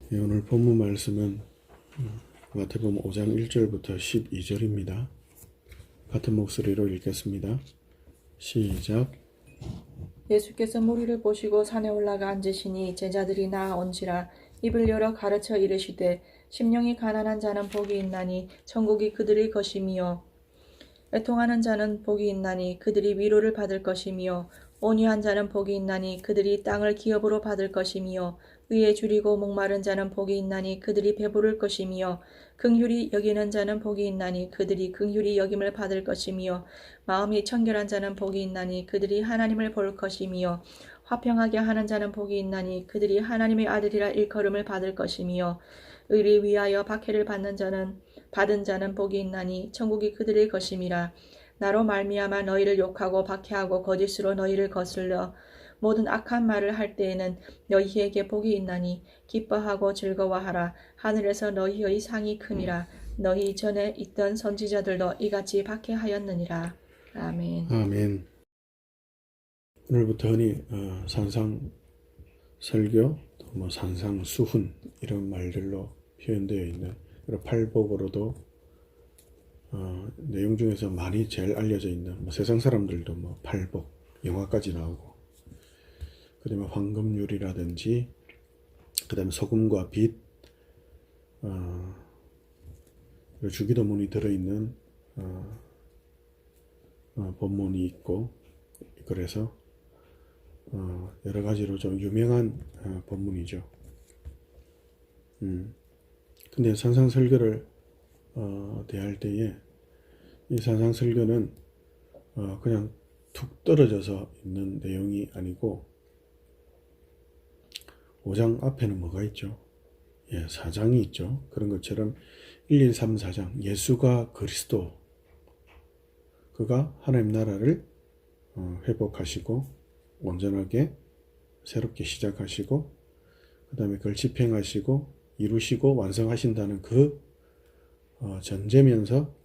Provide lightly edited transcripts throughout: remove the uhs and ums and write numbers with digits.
오늘 본문 말씀은 마태복음 5장 1절부터 12절입니다. 같은 목소리로 읽겠습니다. 시작. 예수께서 무리를 보시고 산에 올라가 앉으시니 제자들이 나아온지라 입을 열어 가르쳐 이르시되 심령이 가난한 자는 복이 있나니 천국이 그들의 것이며 애통하는 자는 복이 있나니 그들이 위로를 받을 것이며 온유한 자는 복이 있나니 그들이 땅을 기업으로 받을 것이며 의에 줄이고 목마른 자는 복이 있나니 그들이 배부를 것이며 긍휼히 여기는 자는 복이 있나니 그들이 긍휼히 여김을 받을 것이며 마음이 청결한 자는 복이 있나니 그들이 하나님을 볼 것이며 화평하게 하는 자는 복이 있나니 그들이 하나님의 아들이라 일컬음을 받을 것이며 의를 위하여 박해를 받은 자는 복이 있나니 천국이 그들의 것임이라. 나로 말미암아 너희를 욕하고 박해하고 거짓으로 너희를 거슬러 모든 악한 말을 할 때에는 너희에게 복이 있나니 기뻐하고 즐거워하라. 하늘에서 너희의 상이 큼이라. 너희 전에 있던 선지자들도 이같이 박해하였느니라. 아멘. 아멘. 오늘부터 흔히 산상 설교, 또 산상 수훈 이런 말들로 표현되어 있는 그리고 팔복으로도 내용 중에서 많이 제일 알려져 있는 세상 사람들도 팔복 영화까지 나오고, 그 다음에 황금률이라든지, 그 다음에 소금과 빛, 주기도문이 들어있는 본문이 있고, 그래서 여러 가지로 좀 유명한 본문이죠. 근데 산상설교를 대할 때에 이 산상설교는 그냥 툭 떨어져서 있는 내용이 아니고, 5장 앞에는 뭐가 있죠? 4장이 있죠. 그런 것처럼 1, 2, 3, 4장 예수가 그리스도, 그가 하나님 나라를 회복하시고 온전하게 새롭게 시작하시고, 그 다음에 그걸 집행하시고 이루시고 완성하신다는 그 전제면서,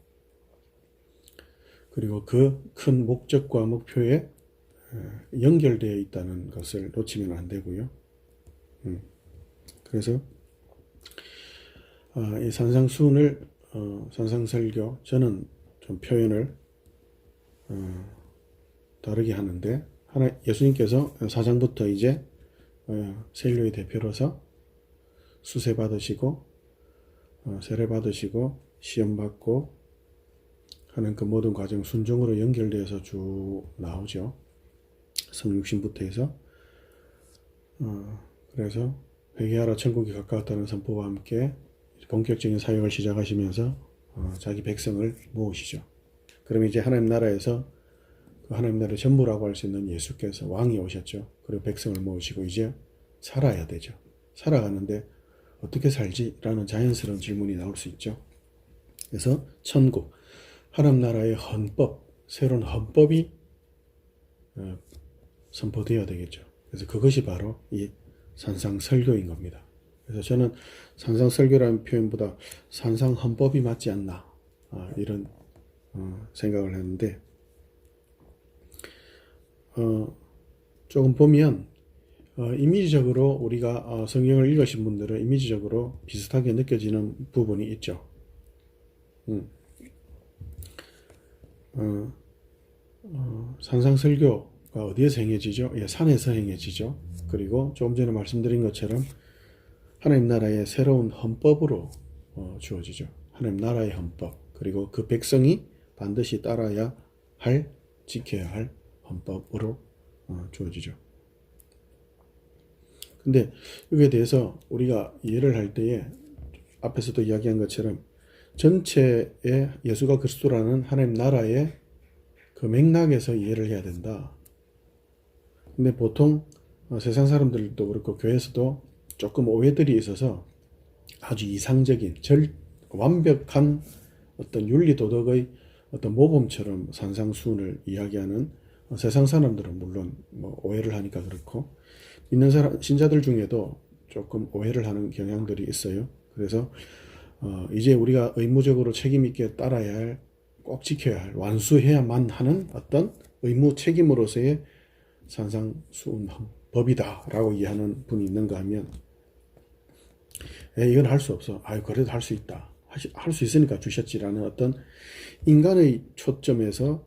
그리고 그 큰 목적과 목표에 연결되어 있다는 것을 놓치면 안 되고요. 그래서 이 산상수훈을 산상설교, 저는 좀 표현을 다르게 하는데, 예수님께서 4장부터 이제 세일교의 대표로서 수세 받으시고 세례 받으시고 시험 받고 하는 그 모든 과정 순종으로 연결되어서 쭉 나오죠. 성육신부터 해서 그래서 회개하라 천국이 가까웠다는 선포와 함께 본격적인 사역을 시작하시면서 자기 백성을 모으시죠. 그러면 이제 하나님 나라에서 그 하나님 나라의 전부라고 할 수 있는 예수께서 왕이 오셨죠. 그리고 백성을 모으시고 이제 살아야 되죠. 살아가는데 어떻게 살지? 라는 자연스러운 질문이 나올 수 있죠. 그래서 천국, 하나님 나라의 헌법, 새로운 헌법이 선포되어야 되겠죠. 그래서 그것이 바로 이 산상설교인 겁니다. 그래서 저는 산상설교라는 표현보다 산상헌법이 맞지 않나, 이런 생각을 했는데, 조금 보면 이미지적으로 우리가 성경을 읽으신 분들은 이미지적으로 비슷하게 느껴지는 부분이 있죠. 산상설교가 어디에서 행해지죠? 산에서 행해지죠. 그리고 조금 전에 말씀드린 것처럼 하나님 나라의 새로운 헌법으로 주어지죠. 하나님 나라의 헌법, 그리고 그 백성이 반드시 따라야 할, 지켜야 할 헌법으로 주어지죠. 근데 여기에 대해서 우리가 이해를 할 때에 앞에서도 이야기한 것처럼 전체의 예수가 그리스도라는 하나님 나라의 그 맥락에서 이해를 해야 된다. 근데 보통 세상 사람들도 그렇고 교회에서도 조금 오해들이 있어서 아주 이상적인 완벽한 어떤 윤리 도덕의 어떤 모범처럼 산상수훈을 이야기하는 세상 사람들은 물론 오해를 하니까 그렇고, 믿는 신자들 중에도 조금 오해를 하는 경향들이 있어요. 그래서 이제 우리가 의무적으로 책임 있게 따라야 할, 꼭 지켜야 할, 완수해야만 하는 어떤 의무 책임으로서의 산상수훈법이다 라고 이해하는 분이 있는가 하면, 이건 할 수 없어. 아유, 그래도 할 수 있다. 할 수 있으니까 주셨지라는 어떤 인간의 초점에서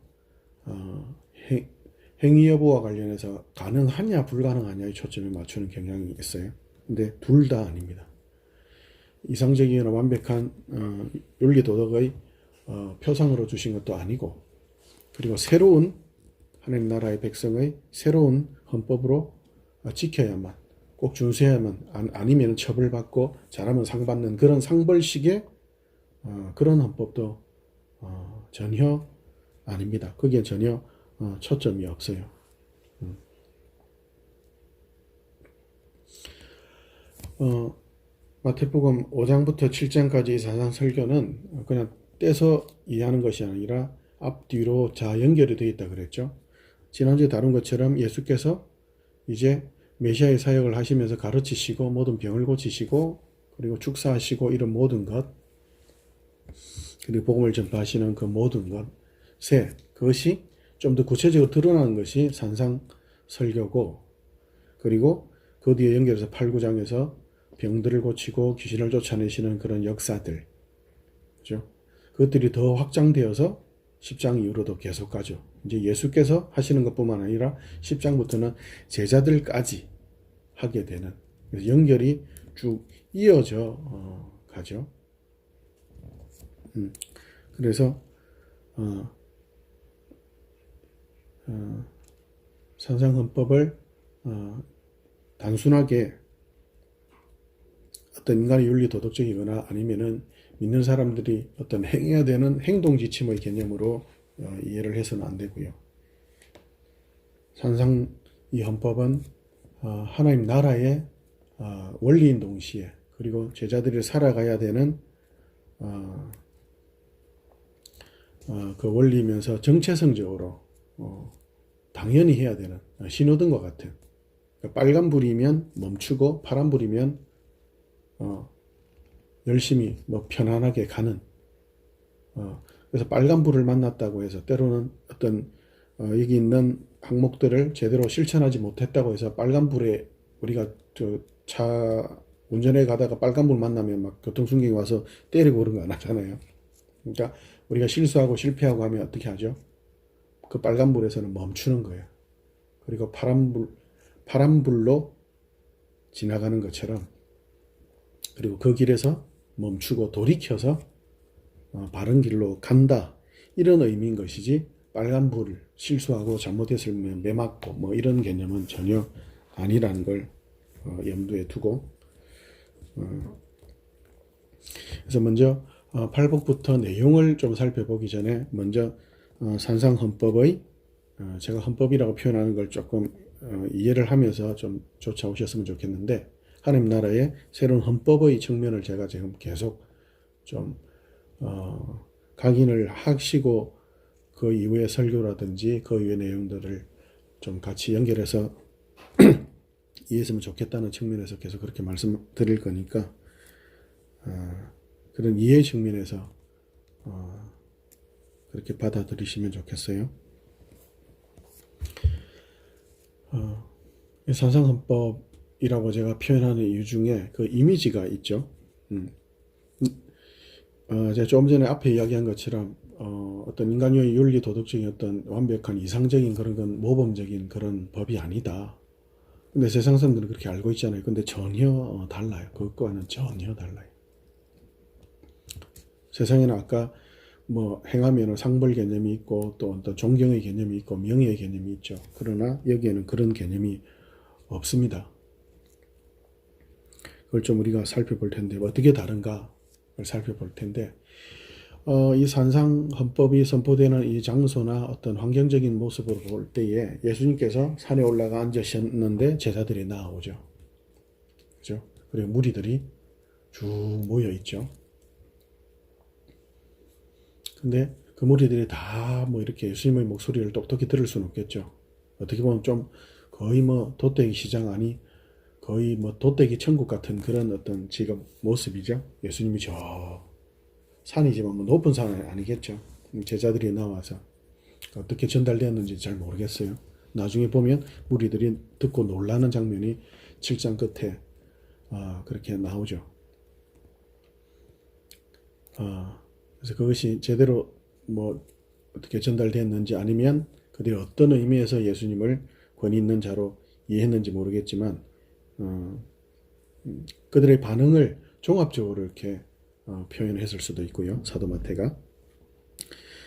행위 여부와 관련해서 가능하냐 불가능하냐의 초점에 맞추는 경향이 있어요. 근데 둘 다 아닙니다. 이상적이거나 완벽한 윤리 도덕의 표상으로 주신 것도 아니고, 그리고 새로운 하나님 나라의 백성의 새로운 헌법으로 지켜야만, 꼭 준수해야만, 아니면 처벌받고 잘하면 상 받는 그런 상벌식의 그런 헌법도 전혀 아닙니다. 거기에 전혀 초점이 없어요. 마태복음 5장부터 7장까지의 사상 설교는 그냥 떼서 이해하는 것이 아니라 앞뒤로 자 연결이 되어 있다 그랬죠. 지난주에 다룬 것처럼 예수께서 이제 메시아의 사역을 하시면서 가르치시고 모든 병을 고치시고 그리고 축사하시고 이런 모든 것, 그리고 복음을 전파하시는 그 모든 그것이 좀 더 구체적으로 드러나는 것이 산상 설교고, 그리고 그 뒤에 연결해서 8, 9장에서 병들을 고치고 귀신을 쫓아내시는 그런 역사들, 그죠? 그것들이 더 확장되어서 10장 이후로도 계속 가죠. 이제 예수께서 하시는 것뿐만 아니라 10장부터는 제자들까지 하게 되는, 그래서 연결이 쭉 이어져 가죠. 그래서 산상헌법을 단순하게 어떤 인간의 윤리 도덕적이거나 아니면은 믿는 사람들이 어떤 행해야 되는 행동 지침의 개념으로 이해를 해서는 안 되고요. 산상 이 헌법은 하나님 나라의 원리인 동시에, 그리고 제자들이 살아가야 되는 그 원리면서 정체성적으로 당연히 해야 되는 신호등과 같은, 그러니까 빨간불이면 멈추고 파란불이면 열심히 편안하게 가는, 그래서 빨간불을 만났다고 해서 때로는 어떤 여기 있는 항목들을 제대로 실천하지 못했다고 해서 빨간불에 우리가 차 운전해 가다가 빨간불 만나면 막 교통순경이 와서 때리고 그런 거 안 하잖아요. 그러니까 우리가 실수하고 실패하고 하면 어떻게 하죠? 그 빨간불에서는 멈추는 거예요. 그리고 파란불로 지나가는 것처럼, 그리고 그 길에서 멈추고 돌이켜서 바른 길로 간다, 이런 의미인 것이지, 빨간불 실수하고 잘못했으면 매 맞고 이런 개념은 전혀 아니라는 걸 염두에 두고, 그래서 먼저 팔복부터 내용을 좀 살펴보기 전에 먼저 산상헌법의, 제가 헌법이라고 표현하는 걸 조금 이해를 하면서 좀 쫓아오셨으면 좋겠는데, 하나님 나라의 새로운 헌법의 측면을 제가 지금 계속 좀 각인을 하시고 그 이후의 설교라든지 그 이후의 내용들을 좀 같이 연결해서 이해했으면 좋겠다는 측면에서 계속 그렇게 말씀드릴 거니까, 그런 이해 측면에서 그렇게 받아들이시면 좋겠어요. 산상헌법이라고 제가 표현하는 이유 중에 그 이미지가 있죠. 제가 조금 전에 앞에 이야기한 것처럼 어떤 인간의 윤리 도덕적인 어떤 완벽한 이상적인 그런 건 모범적인 그런 법이 아니다. 근데 세상 사람들은 그렇게 알고 있잖아요. 근데 전혀 달라요. 그것과는 전혀 달라요. 세상에는 아까 행하면 상벌 개념이 있고 또 어떤 존경의 개념이 있고 명예의 개념이 있죠. 그러나 여기에는 그런 개념이 없습니다. 그걸 좀 우리가 살펴볼 텐데, 어떻게 다른가를 살펴볼 텐데, 이 산상헌법이 선포되는 이 장소나 어떤 환경적인 모습으로 볼 때에 예수님께서 산에 올라가 앉으셨는데 제자들이 나오죠. 그죠? 그리고 무리들이 쭉 모여 있죠. 근데 그 무리들이 다 이렇게 예수님의 목소리를 똑똑히 들을 수는 없겠죠. 어떻게 보면 좀 거의 돛대기 시장 아니 거의 돛대기 천국 같은 그런 어떤 지금 모습이죠. 예수님이 저 산이지만 높은 산은 아니겠죠. 제자들이 나와서 어떻게 전달되었는지 잘 모르겠어요. 나중에 보면 무리들이 듣고 놀라는 장면이 7장 끝에 그렇게 나오죠. 그래서 그것이 제대로 뭐 어떻게 전달됐는지 아니면 그들이 어떤 의미에서 예수님을 권위 있는 자로 이해했는지 모르겠지만 그들의 반응을 종합적으로 이렇게 표현했을 수도 있고요. 사도 마태가.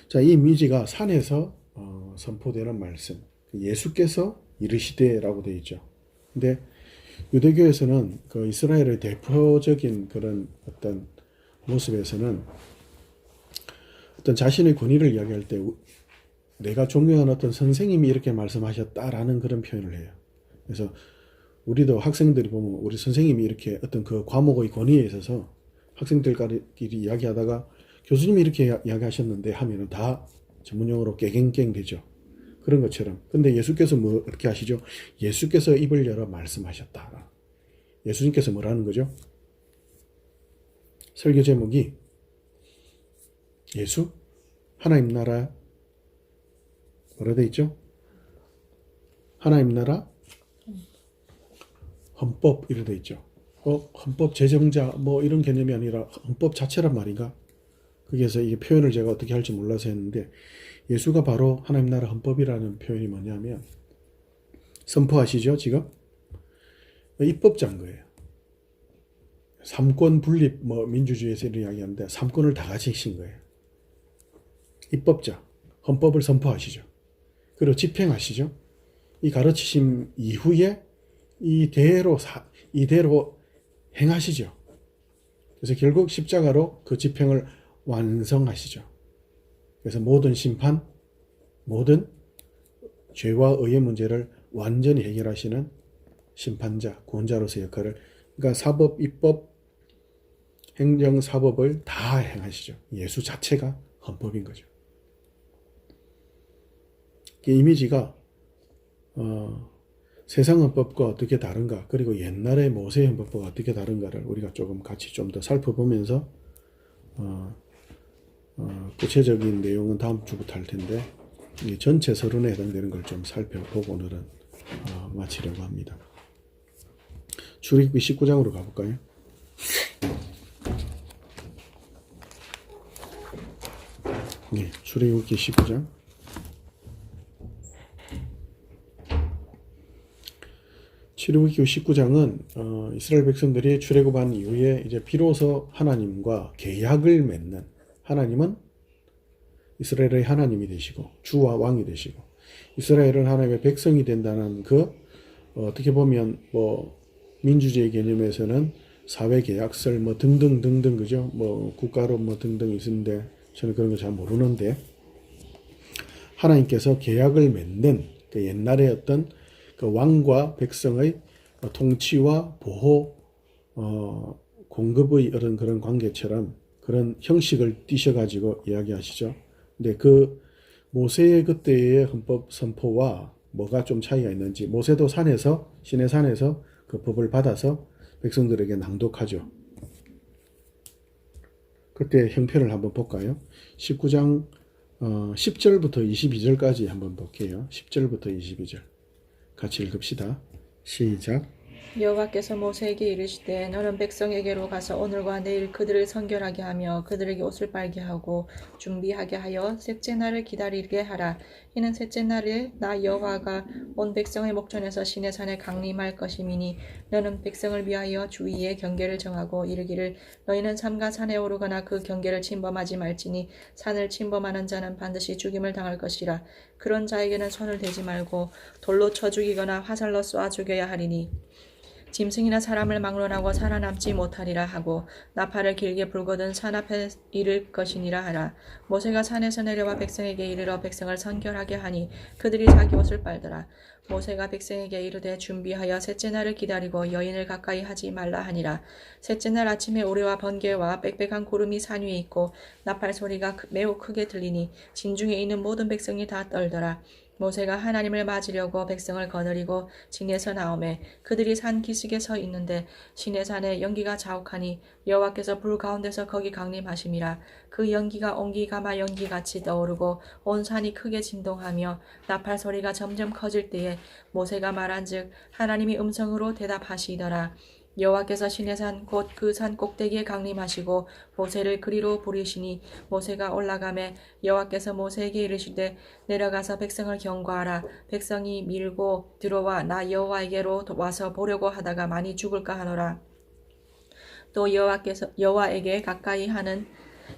자, 이 미지가 산에서 선포되는 말씀. 예수께서 이르시되라고 되어 있죠. 근데 유대교에서는 그 이스라엘의 대표적인 그런 어떤 모습에서는 어떤 자신의 권위를 이야기할 때 내가 존경하는 어떤 선생님이 이렇게 말씀하셨다라는 그런 표현을 해요. 그래서 우리도 학생들이 보면 우리 선생님이 이렇게 어떤 그 과목의 권위에 있어서 학생들끼리 이야기하다가 교수님이 이렇게 이야기하셨는데 하면은 다 전문용어로 깨갱깽 되죠. 그런 것처럼. 근데 예수께서 뭐 어떻게 하시죠? 예수께서 입을 열어 말씀하셨다. 예수님께서 뭐라는 거죠? 설교 제목이 예수? 하나님 나라 뭐라 돼 있죠? 하나님 나라 헌법 이래 돼 있죠. 헌법 제정자 뭐 이런 개념이 아니라 헌법 자체란 말인가? 그래서 이 표현을 제가 어떻게 할지 몰라서 했는데 예수가 바로 하나님 나라 헌법이라는 표현이 뭐냐면 선포하시죠 지금? 입법자인 거예요. 삼권 분립 뭐 민주주의에서 이런 이야기하는데 삼권을 다 가지신 거예요. 입법자, 헌법을 선포하시죠. 그리고 집행하시죠. 이 가르치심 이후에 이대로 행하시죠. 그래서 결국 십자가로 그 집행을 완성하시죠. 그래서 모든 심판, 모든 죄와 의의 문제를 완전히 해결하시는 심판자, 구원자로서의 역할을, 그러니까 사법, 입법, 행정, 사법을 다 행하시죠. 예수 자체가 헌법인 거죠. 이 이미지가 세상 헌법과 어떻게 다른가, 그리고 옛날의 모세 헌법과 어떻게 다른가를 우리가 조금 같이 좀 더 살펴보면서 구체적인 내용은 다음 주부터 할 텐데 이 전체 서론에 해당되는 걸 좀 살펴보고 오늘은 마치려고 합니다. 출애굽기 19장으로 가볼까요? 네, 출애굽기 19장. 출애굽기 19장은 이스라엘 백성들이 출애굽한 이후에 이제 비로소 하나님과 계약을 맺는, 하나님은 이스라엘의 하나님이 되시고 주와 왕이 되시고 이스라엘은 하나님의 백성이 된다는 그 어떻게 보면 뭐 민주주의 개념에서는 사회 계약설 뭐 등등 그죠? 뭐 국가로 뭐 등등 있는데 저는 그런 거 잘 모르는데 하나님께서 계약을 맺는 그 옛날의 어떤 그 왕과 백성의 통치와 보호, 공급의 그런 관계처럼 그런 형식을 띄셔가지고 이야기하시죠. 근데 그 모세의 그때의 헌법 선포와 뭐가 좀 차이가 있는지, 모세도 시내 산에서 그 법을 받아서 백성들에게 낭독하죠. 그때 형편을 한번 볼까요? 19장 10절부터 22절까지 한번 볼게요. 10절부터 22절. 같이 읽읍시다. 시작. 여호와께서 모세에게 이르시되 너는 백성에게로 가서 오늘과 내일 그들을 선결하게 하며 그들에게 옷을 빨게 하고 준비하게 하여 셋째 날을 기다리게 하라. 이는 셋째 날에 나 여호와가 온 백성의 목전에서 시내산에 강림할 것임이니 너는 백성을 위하여 주위에 경계를 정하고 이르기를 너희는 삼가 산에 오르거나 그 경계를 침범하지 말지니 산을 침범하는 자는 반드시 죽임을 당할 것이라. 그런 자에게는 손을 대지 말고 돌로 쳐 죽이거나 화살로 쏴 죽여야 하리니 짐승이나 사람을 막론하고 살아남지 못하리라 하고 나팔을 길게 불거든 산 앞에 이를 것이니라 하라. 모세가 산에서 내려와 백성에게 이르러 백성을 선결하게 하니 그들이 자기 옷을 빨더라. 모세가 백성에게 이르되 준비하여 셋째 날을 기다리고 여인을 가까이 하지 말라 하니라. 셋째 날 아침에 우레와 번개와 빽빽한 구름이 산 위에 있고 나팔 소리가 매우 크게 들리니 진중에 있는 모든 백성이 다 떨더라. 모세가 하나님을 맞으려고 백성을 거느리고 진에서 나오매 그들이 산 기슭에 서 있는데 시내산에 연기가 자욱하니 여호와께서 불 가운데서 거기 강림하심이라. 그 연기가 옹기가마 연기같이 떠오르고 온 산이 크게 진동하며 나팔 소리가 점점 커질 때에 모세가 말한즉 하나님이 음성으로 대답하시더라. 여호와께서 시내산 곧 그 산 꼭대기에 강림하시고 모세를 그리로 부르시니 모세가 올라가매 여호와께서 모세에게 이르시되 내려가서 백성을 경고하라. 백성이 밀고 들어와 나 여호와에게로 와서 보려고 하다가 많이 죽을까 하노라. 또 여호와에게 가까이 하는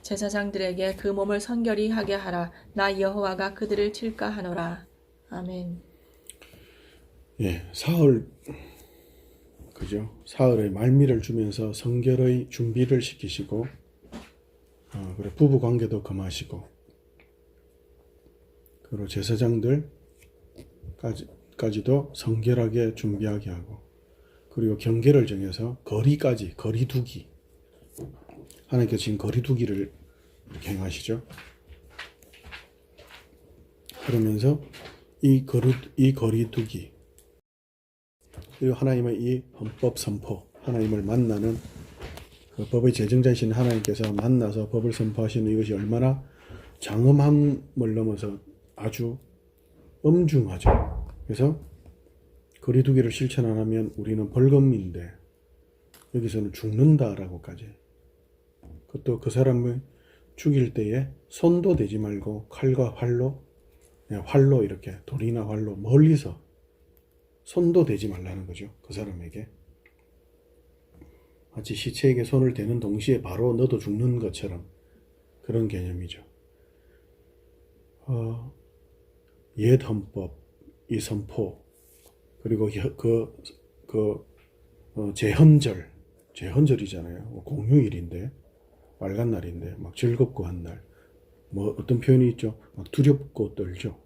제사장들에게 그 몸을 성결히 하게 하라. 나 여호와가 그들을 칠까 하노라. 아멘. 예, 사흘 그죠? 사흘의 말미를 주면서 성결의 준비를 시키시고, 그리고 부부 관계도 금하시고, 그리고 제사장들까지도 성결하게 준비하게 하고, 그리고 경계를 정해서 거리두기. 하나님께서 지금 거리두기를 이렇게 행하시죠. 그러면서 이 거리두기, 그리고 하나님의 이 헌법 선포, 하나님을 만나는 그 법의 제정자이신 하나님께서 만나서 법을 선포하시는 이것이 얼마나 장엄함을 넘어서 아주 엄중하죠. 그래서 거리두기를 실천 안 하면 우리는 벌금인데 여기서는 죽는다라고까지. 그것도 그 사람을 죽일 때에 손도 대지 말고 칼과 활로 이렇게 돌이나 활로 멀리서 손도 대지 말라는 거죠. 그 사람에게. 마치 시체에게 손을 대는 동시에 바로 너도 죽는 것처럼 그런 개념이죠. 옛 헌법, 이 선포, 그리고 제헌절이잖아요. 공휴일인데, 빨간 날인데, 막 즐겁고 한 날. 뭐 어떤 표현이 있죠? 막 두렵고 떨죠.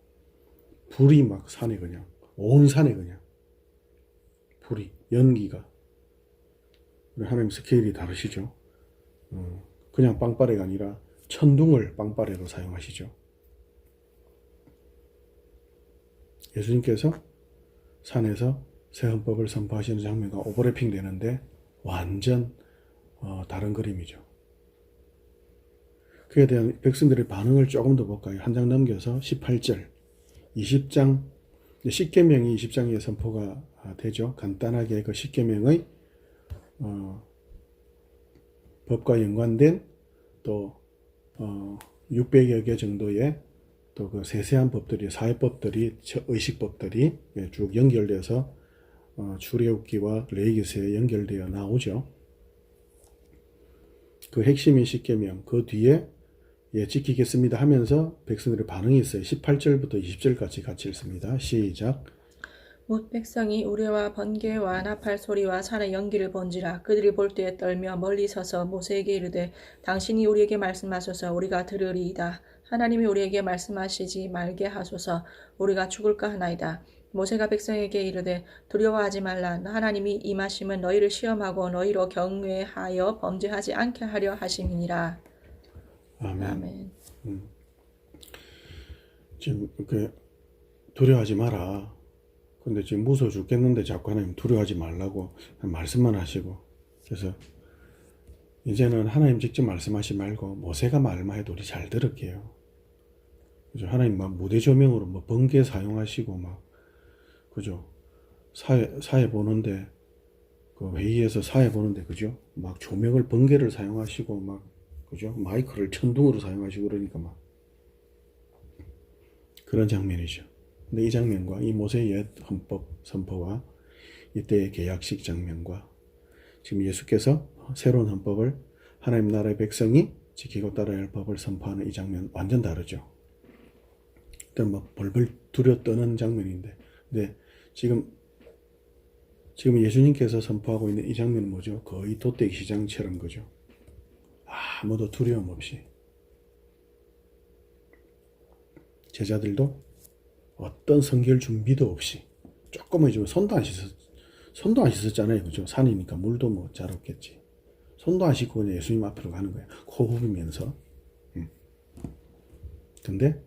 불이 막 산에 그냥, 온 산에 그냥. 불이, 연기가. 하나님 스케일이 다르시죠. 그냥 빵빠레가 아니라 천둥을 빵빠레로 사용하시죠. 예수님께서 산에서 새 헌법을 선포하시는 장면과 오버래핑 되는데 완전 다른 그림이죠. 그에 대한 백성들의 반응을 조금 더 볼까요? 한 장 넘겨서 18절, 20장, 10계명이 20장에 선포가 되죠. 간단하게 그 10계명의 법과 연관된 또 600여 개 정도의 또 그 세세한 법들이, 사회법들이, 의식법들이 쭉 연결돼서 출애굽기와 레위기서에 연결되어 나오죠. 그 핵심인 10계명, 그 뒤에 지키겠습니다 하면서 백성들의 반응이 있어요. 18절부터 20절까지 같이 읽습니다. 시작. 뭇 백성이 우레와 번개와 나팔 소리와 산의 연기를 본지라. 그들이 볼 때에 떨며 멀리 서서 모세에게 이르되 당신이 우리에게 말씀하소서 우리가 들으리이다. 하나님이 우리에게 말씀하시지 말게 하소서 우리가 죽을까 하나이다. 모세가 백성에게 이르되 두려워하지 말라. 하나님이 임하심은 너희를 시험하고 너희로 경외하여 범죄하지 않게 하려 하심이니라. 아멘. 아멘. 지금 두려워하지 마라. 근데 지금 무서워 죽겠는데 자꾸 하나님 두려워하지 말라고 말씀만 하시고, 그래서 이제는 하나님 직접 말씀하지 말고 모세가 말만 해도 우리 잘 들을게요. 그죠? 하나님 막 무대 조명으로 뭐 번개 사용하시고 막, 그죠? 사회 보는데, 그 회의에서 사회 보는데, 그죠? 막 조명을 번개를 사용하시고 막, 그죠? 마이크를 천둥으로 사용하시고 그러니까 막 그런 장면이죠. 근데 이 장면과 이 모세의 옛 헌법 선포와 이때의 계약식 장면과 지금 예수께서 새로운 헌법을 하나님 나라의 백성이 지키고 따라야 할 법을 선포하는 이 장면 완전 다르죠. 일단 막 벌벌 두려 떠는 장면인데, 근데 지금 예수님께서 선포하고 있는 이 장면은 뭐죠? 거의 돗대기 시장처럼, 그죠? 아무도 두려움 없이, 제자들도 어떤 성결 준비도 없이, 조금은 좀 손도 안 씻었잖아요. 그죠? 산이니까 물도 뭐 잘 없겠지. 손도 안 씻고 그냥 예수님 앞으로 가는 거야. 코 후비면서. 근데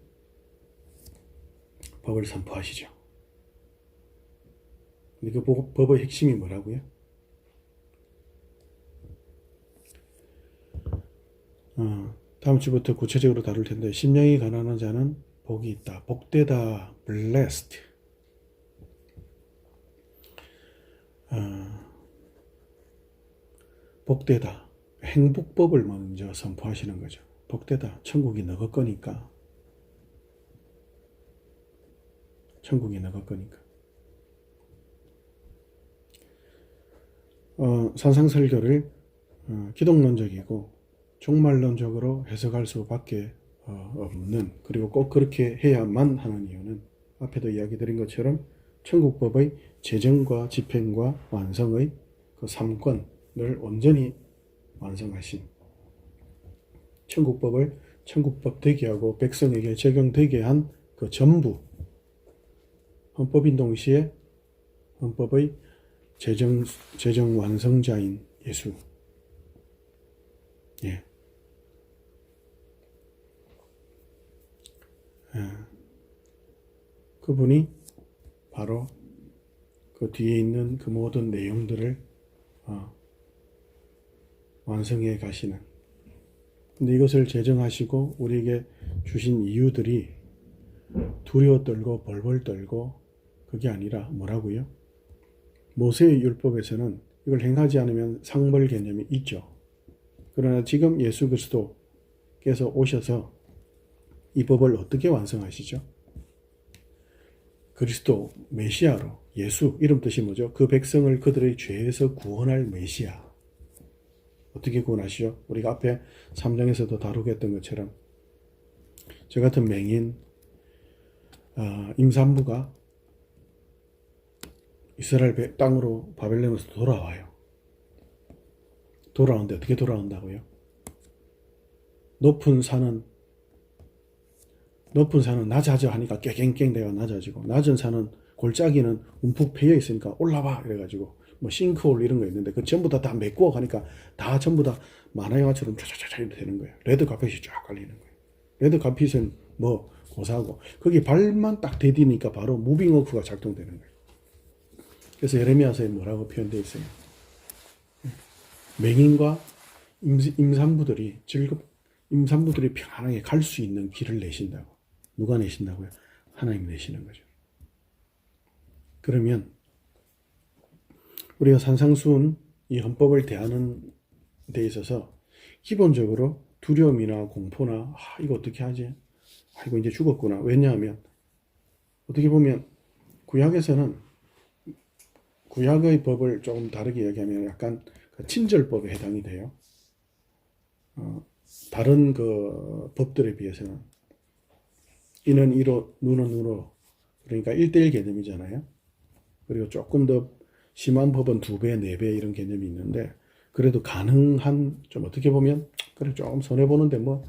법을 선포하시죠. 근데 그 법의 핵심이 뭐라고요? 다음 주부터 구체적으로 다룰 텐데, 심령이 가난한 자는 복이 있다. 복되다. blessed. 복되다. 행복법을 먼저 선포하시는 거죠. 복되다. 천국이 너거 거니까. 천국이 너거 거니까. 산상설교를 기독론적이고 종말론적으로 해석할 수밖에 없는, 그리고 꼭 그렇게 해야만 하는 이유는 앞에도 이야기 드린 것처럼 천국법의 제정과 집행과 완성의 그 3권을 온전히 완성하신, 천국법을 천국법 되게 하고 백성에게 적용되게 한 그 전부, 헌법인 동시에 헌법의 제정 완성자인 예수. 예. 그분이 바로 그 뒤에 있는 그 모든 내용들을 완성해 가시는. 근데 이것을 제정하시고 우리에게 주신 이유들이 두려워 떨고 벌벌 떨고 그게 아니라 뭐라고요? 모세의 율법에서는 이걸 행하지 않으면 상벌 개념이 있죠. 그러나 지금 예수 그리스도께서 오셔서 이 법을 어떻게 완성하시죠? 그리스도 메시아로, 예수, 이름 뜻이 뭐죠? 그 백성을 그들의 죄에서 구원할 메시아. 어떻게 구원하시죠? 우리가 앞에 3장에서도 다루게 했던 것처럼 저 같은 맹인 임산부가 이스라엘 땅으로 바벨론에서 돌아와요. 돌아오는데 어떻게 돌아온다고요? 높은 산은 낮아져 하니까 깽깽 대가 낮아지고, 낮은 산은 골짜기는 움푹 패여 있으니까 올라와 이래가지고 뭐 싱크홀 이런 거 있는데 그 전부 다 메꾸어 가니까 다 전부 다 만화 영화처럼 쫙쫙쫙 이렇게 되는 거예요. 레드 카펫이 쫙 깔리는 거예요. 레드 카펫은 뭐 고사하고 거기 발만 딱 디디니까 바로 무빙워크가 작동되는 거예요. 그래서 예레미야서에 뭐라고 표현되어 있어요? 맹인과 임산부들이 임산부들이 편안하게 갈 수 있는 길을 내신다고. 누가 내신다고요? 하나님 내시는 거죠. 그러면 우리가 산상수훈 이 헌법을 대하는 데 있어서 기본적으로 두려움이나 공포나 이거 어떻게 하지? 이거 이제 죽었구나. 왜냐하면 어떻게 보면 구약에서는 구약의 법을 조금 다르게 이야기하면 약간 친절법에 해당이 돼요. 다른 그 법들에 비해서는 이는 이로 누는 누로, 그러니까 1대1 개념이잖아요. 그리고 조금 더 심한 법은 2배, 4배 이런 개념이 있는데, 그래도 가능한, 좀 어떻게 보면 그래 조금 손해보는데 뭐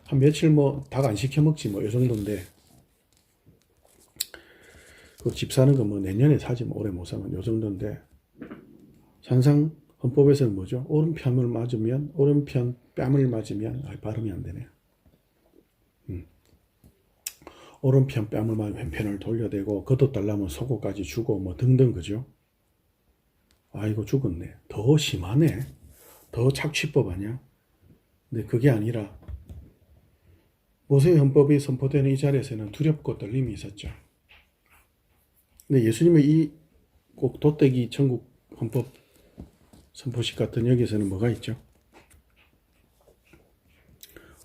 한 며칠 뭐 닭 안 시켜 먹지 뭐 이 정도인데, 그 집 사는 거 뭐 내년에 사지 뭐 오래 못 사면 요 정도인데, 산상 헌법에서는 뭐죠? 오른편을 맞으면, 오른편 뺨을 맞으면, 발음이 안 되네요. 오른편 뺨을 맞으면 왼편을 돌려대고, 걷어달라면 속옷까지 주고 뭐 등등, 그죠? 아이고 죽었네. 더 심하네. 더 착취법 아니야? 근데 그게 아니라 모세의 헌법이 선포되는 이 자리에서는 두렵고 떨림이 있었죠. 근데 예수님의 이 꼭 도떼기 천국 헌법 선포식 같은 여기서는 뭐가 있죠?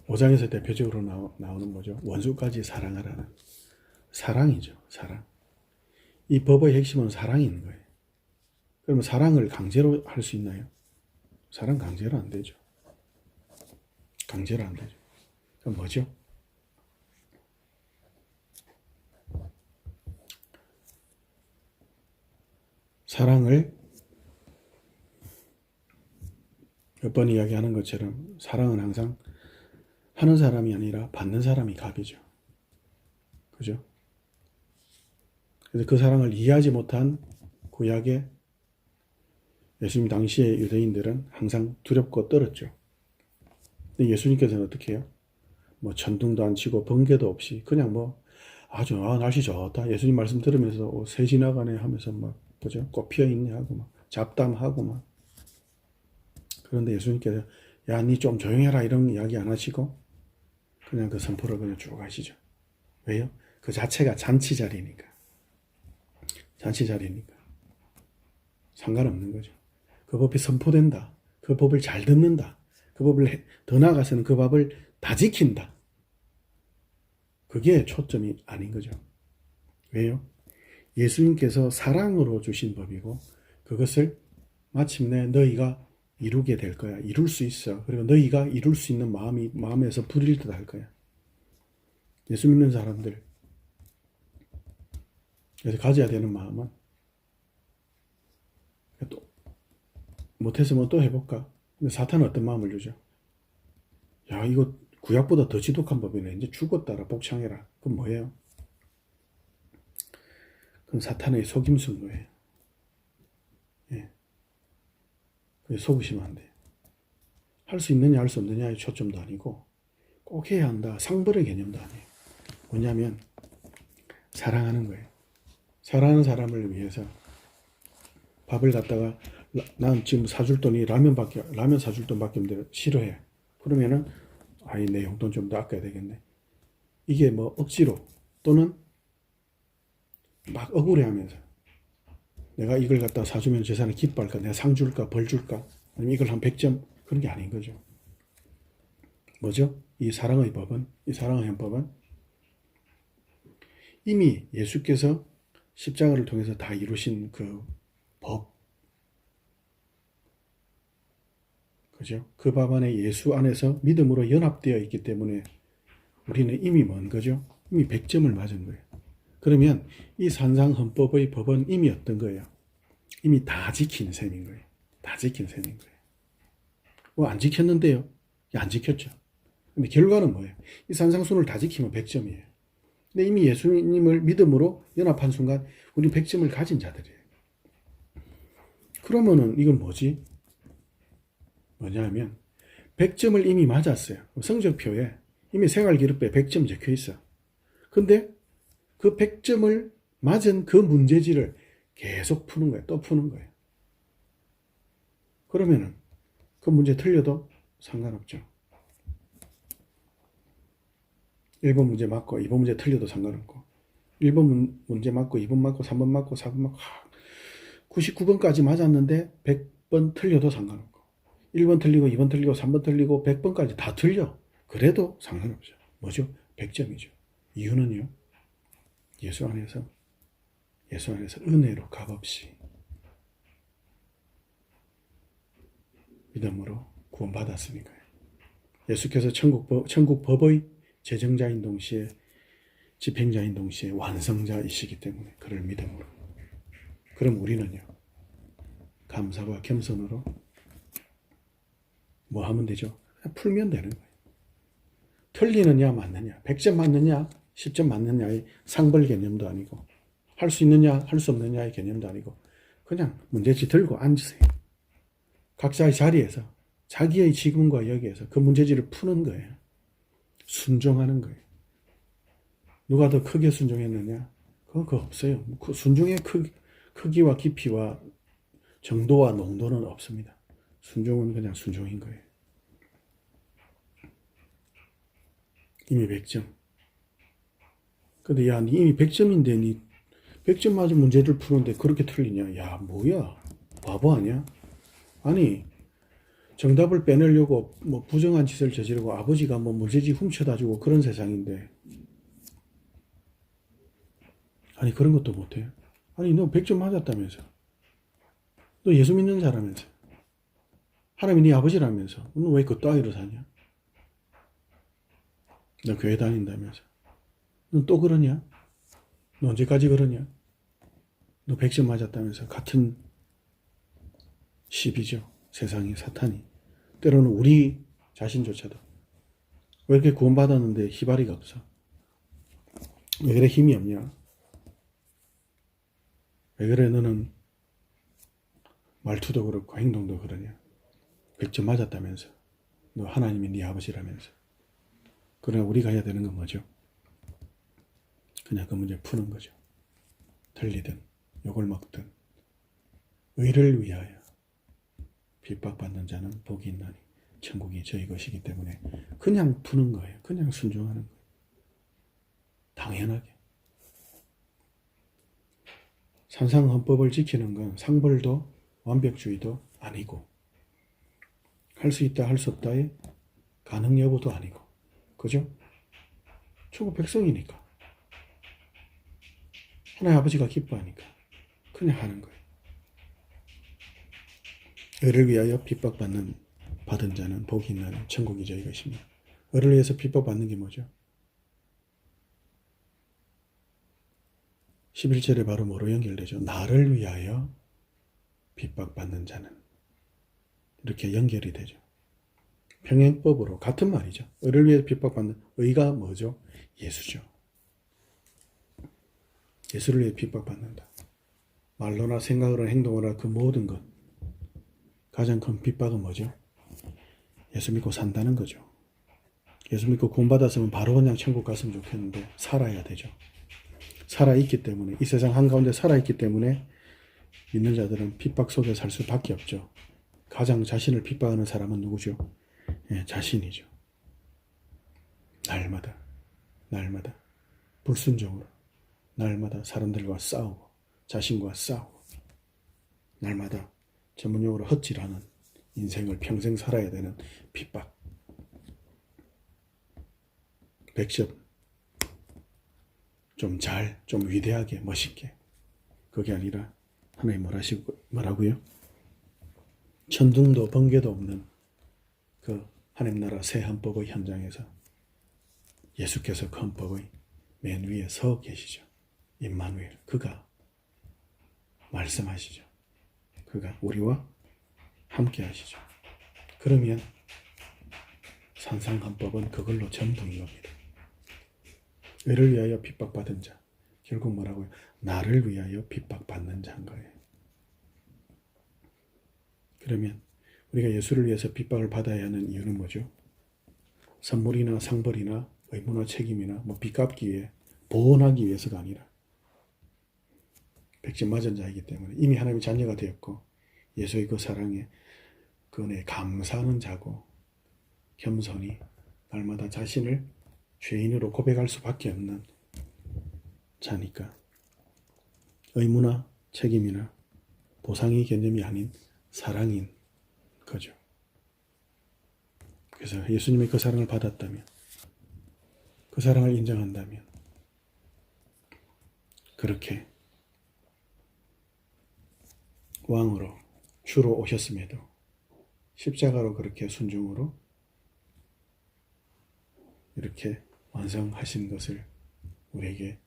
5장에서 대표적으로 나오는 뭐죠? 원수까지 사랑하라는 사랑이죠. 사랑. 이 법의 핵심은 사랑이 있는 거예요. 그러면 사랑을 강제로 할 수 있나요? 사랑 강제로 안 되죠. 강제로 안 되죠. 그럼 뭐죠? 사랑을 몇 번 이야기하는 것처럼 사랑은 항상 하는 사람이 아니라 받는 사람이 갑이죠. 그죠? 그래서 그 사랑을 이해하지 못한 구약의 예수님 당시의 유대인들은 항상 두렵고 떨었죠. 근데 예수님께서는 어떻게 해요? 뭐 천둥도 안 치고 번개도 없이 그냥 뭐 아주 날씨 좋다. 예수님 말씀 들으면서 새 지나가네 하면서 막 그죠? 꽃 피어 있네 하고 막 잡담하고 막. 그런데 예수님께서 야, 니 좀 조용해라 이런 이야기 안 하시고 그냥 그 선포를 그냥 쭉 하시죠. 왜요? 그 자체가 잔치 자리니까. 잔치 자리니까. 상관없는 거죠. 그 법이 선포된다. 그 법을 잘 듣는다. 그 법을 더 나아가서는 그 법을 다 지킨다. 그게 초점이 아닌 거죠. 왜요? 예수님께서 사랑으로 주신 법이고 그것을 마침내 너희가 이루게 될 거야. 이룰 수 있어. 그리고 너희가 이룰 수 있는 마음이 마음에서 불일 듯 할 거야. 예수 믿는 사람들 그래서 가져야 되는 마음은 또 못했으면 또 해볼까? 근데 사탄은 어떤 마음을 주죠? 야, 이거 구약보다 더 지독한 법이네. 이제 죽었다라 복창해라. 그건 뭐예요? 그건 사탄의 속임수인 거예요. 예. 그게 속으시면 안 돼요. 할 수 있느냐 할 수 없느냐의 초점도 아니고 꼭 해야 한다. 상벌의 개념도 아니에요. 뭐냐면 사랑하는 거예요. 사랑하는 사람을 위해서 밥을 갖다가 난 지금 사줄 돈이 라면 사줄 돈밖에 없는데 싫어해. 그러면은 아이 내 용돈 좀 더 아껴야 되겠네. 이게 뭐 억지로 또는 막 억울해하면서 내가 이걸 갖다 사주면 저 사람이 기뻐할까? 내가 상 줄까? 벌 줄까? 아니면 이걸 한 100점? 그런 게 아닌 거죠. 뭐죠? 이 사랑의 법은, 이 사랑의 헌법은 이미 예수께서 십자가를 통해서 다 이루신 그 법, 그죠? 그 법 안에 예수 안에서 믿음으로 연합되어 있기 때문에 우리는 이미 뭔 거죠? 이미 100점을 맞은 거예요. 그러면 이 산상헌법의 법은 이미 어떤 거예요? 이미 다 지킨 셈인 거예요. 다 지킨 셈인 거예요. 뭐 안 지켰는데요? 안 지켰죠. 근데 결과는 뭐예요? 이 산상순을 다 지키면 100점이에요. 근데 이미 예수님을 믿음으로 연합한 순간 우리 100점을 가진 자들이에요. 그러면은 이건 뭐지? 뭐냐면 100점을 이미 맞았어요. 성적표에 이미 생활기록부에 100점 적혀 있어. 근데 그 100점을 맞은 그 문제지를 계속 푸는 거예요. 또 푸는 거예요. 그러면은 그 문제 틀려도 상관없죠. 1번 문제 맞고 2번 문제 틀려도 상관없고 1번 문제 맞고 2번 맞고 3번 맞고 4번 맞고 99번까지 맞았는데 100번 틀려도 상관없고 1번 틀리고 2번 틀리고 3번 틀리고 100번까지 다 틀려. 그래도 상관없죠. 뭐죠? 100점이죠. 이유는요. 예수 안에서 은혜로 값없이 믿음으로 구원받았으니까요. 예수께서 천국 법의 제정자인 동시에 집행자인 동시에 완성자이시기 때문에 그를 믿음으로. 그럼 우리는요. 감사와 겸손으로 뭐 하면 되죠? 그냥 풀면 되는 거예요. 틀리느냐 맞느냐 100점 맞느냐 10점 맞느냐의 상벌 개념도 아니고 할 수 있느냐 할 수 없느냐의 개념도 아니고 그냥 문제지 들고 앉으세요. 각자의 자리에서 자기의 지금과 여기에서 그 문제지를 푸는 거예요. 순종하는 거예요. 누가 더 크게 순종했느냐? 그거 없어요. 그 순종의 크기와 깊이와 정도와 농도는 없습니다. 순종은 그냥 순종인 거예요. 이미 100점. 근데 야, 니 이미 100점인데 니 100점 맞은 문제를 푸는데 그렇게 틀리냐? 야, 뭐야? 바보 아니야? 아니, 정답을 빼내려고 뭐 부정한 짓을 저지르고 아버지가 뭐 문제지 훔쳐다 주고 그런 세상인데 아니 그런 것도 못해. 아니 너 100점 맞았다면서. 너 예수 믿는 자라면서. 하나님이 네 아버지라면서. 너 왜 그 따위로 사냐? 너 교회 다닌다면서. 너 또 그러냐? 너 언제까지 그러냐? 너 100점 맞았다면서. 같은 시비죠. 세상이 사탄이. 때로는 우리 자신조차도 왜 이렇게 구원받았는데 희발이가 없어? 왜 그래 힘이 없냐? 왜 그래 너는 말투도 그렇고 행동도 그러냐? 100점 맞았다면서. 너 하나님이 네 아버지라면서. 그러나 우리가 해야 되는 건 뭐죠? 그냥 그 문제 푸는 거죠. 틀리든 욕을 먹든 의를 위하여 핍박받는 자는 복이 있나니 천국이 저희 것이기 때문에 그냥 푸는 거예요. 그냥 순종하는 거예요. 당연하게. 산상헌법을 지키는 건 상벌도 완벽주의도 아니고 할 수 있다 할 수 없다의 가능 여부도 아니고, 그죠? 천국 백성이니까, 하나님 아버지가 기뻐하니까 그냥 하는 거예요. 을을 위하여 받은 자는 복이 있나니 천국이죠, 이것입니다. 을을 위해서 핍박받는 게 뭐죠? 11절에 바로 뭐로 연결되죠? 나를 위하여 핍박받는 자는, 이렇게 연결이 되죠. 평행법으로 같은 말이죠. 을을 위해 핍박받는, 의가 뭐죠? 예수죠. 예수를 위해 핍박받는다. 말로나 생각으로나 행동으로나 그 모든 것, 가장 큰 핍박은 뭐죠? 예수 믿고 산다는 거죠. 예수 믿고 구원받았으면 바로 그냥 천국 갔으면 좋겠는데 살아야 되죠. 살아있기 때문에, 이 세상 한가운데 살아있기 때문에 믿는 자들은 핍박 속에 살 수밖에 없죠. 가장 자신을 핍박하는 사람은 누구죠? 자신이죠. 날마다 불순종으로 날마다 사람들과 싸우고 자신과 싸우고 날마다 전문용어로 헛질하는 인생을 평생 살아야 되는 핍박. 100점 좀 위대하게 멋있게, 그게 아니라 하나님 뭐라고요? 천둥도 번개도 없는 그 하나님 나라 새 헌법의 현장에서 예수께서 그 헌법의 맨 위에 서 계시죠. 임마누엘, 그가 말씀하시죠. 그가 우리와 함께 하시죠. 그러면 산상헌법은 그걸로 전부인 겁니다. 의를 위하여 핍박받은 자, 결국 뭐라고요? 나를 위하여 핍박받는 자인 거예요. 그러면 우리가 예수를 위해서 핍박을 받아야 하는 이유는 뭐죠? 선물이나 상벌이나 의무나 책임이나 뭐 빚 갚기 위해, 보온하기 위해서가 아니라 100점 맞은 자이기 때문에 이미 하나님의 자녀가 되었고 예수의 그 사랑에, 그 은혜에 감사하는 자고, 겸손히 날마다 자신을 죄인으로 고백할 수밖에 없는 자니까 의무나 책임이나 보상의 개념이 아닌 사랑인 거죠. 그래서 예수님의 그 사랑을 받았다면, 그 사랑을 인정한다면, 그렇게 왕으로 주로 오셨음에도 십자가로 그렇게 순종으로 이렇게 완성하신 것을, 우리에게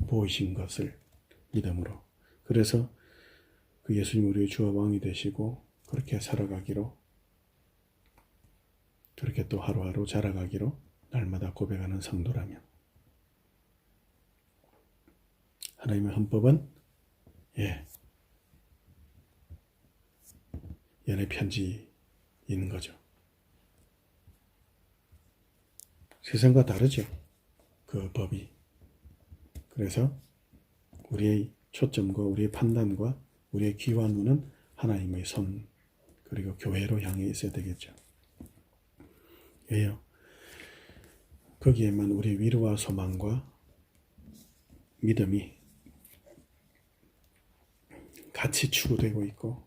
보이신 것을 믿음으로, 그래서 그 예수님 우리의 주와 왕이 되시고 그렇게 살아가기로, 그렇게 또 하루하루 자라가기로 날마다 고백하는 성도라면, 하나님의 헌법은 연애 편지인 거죠. 세상과 다르죠, 그 법이. 그래서 우리의 초점과 우리의 판단과 우리의 귀와 눈은 하나님의 손, 그리고 교회로 향해 있어야 되겠죠. 왜요? 거기에만 우리의 위로와 소망과 믿음이 같이 추구되고 있고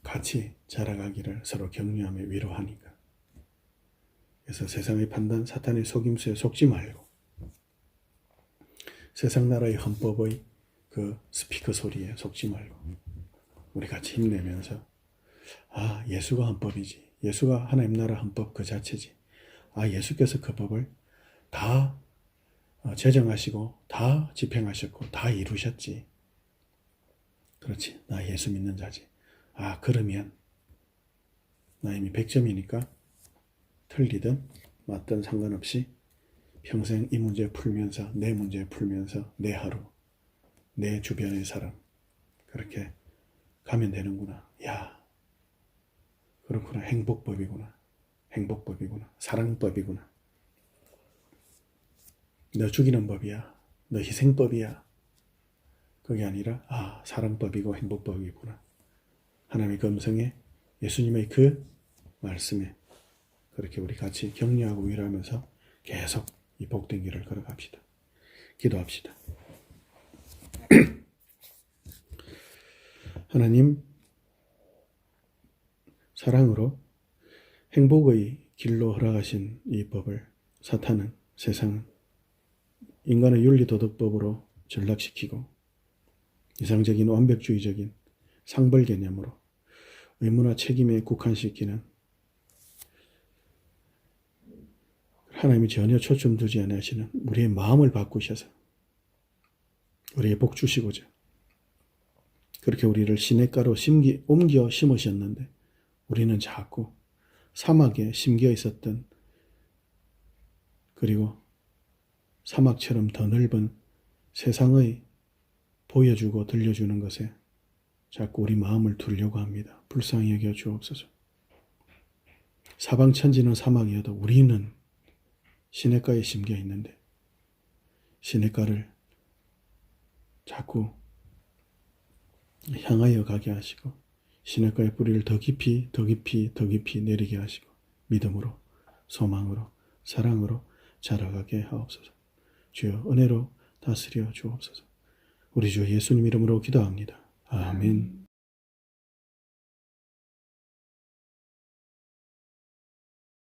같이 자라가기를 서로 격려하며 위로하니까. 그래서 세상의 판단, 사탄의 속임수에 속지 말고 세상 나라의 헌법의 그 스피커 소리에 속지 말고 우리 같이 힘내면서, 아, 예수가 헌법이지, 예수가 하나님 나라 헌법 그 자체지, 아, 예수께서 그 법을 다 제정하시고 다 집행하셨고 다 이루셨지, 그렇지, 나 예수 믿는 자지, 아, 그러면 나 이미 100점이니까 틀리든 맞든 상관없이 평생 이 문제 풀면서, 내 문제 풀면서 내 하루, 내 주변의 사람, 그렇게 가면 되는구나. 야, 그렇구나. 행복법이구나. 사랑법이구나. 너 죽이는 법이야, 너 희생법이야, 그게 아니라, 아, 사랑법이고 행복법이구나. 하나님의 검성에, 예수님의 그 말씀에 그렇게 우리 같이 격려하고 위로하면서 계속 이 복된 길을 걸어갑시다. 기도합시다. 하나님, 사랑으로 행복의 길로 허락하신 이 법을 사탄은, 세상은 인간의 윤리도덕법으로 전락시키고 이상적인 완벽주의적인 상벌 개념으로 의무나 책임에 국한시키는, 하나님이 전혀 초점 두지 않으시는 우리의 마음을 바꾸셔서 우리의 복 주시고자 그렇게 우리를 시냇가로 옮겨 심으셨는데, 우리는 자꾸 사막에 심겨 있었던, 그리고 사막처럼 더 넓은 세상의 보여주고 들려주는 것에 자꾸 우리 마음을 두려고 합니다. 불쌍히 여겨 주옵소서. 사방천지는 사막이어도 우리는 시냇가에 심겨 있는데, 시냇가를 자꾸 향하여 가게 하시고 시냇가의 뿌리를 더 깊이 더 깊이 더 깊이 내리게 하시고 믿음으로, 소망으로, 사랑으로 자라가게 하옵소서. 주여 은혜로 다스려 주옵소서. 우리 주 예수님 이름으로 기도합니다. 아멘.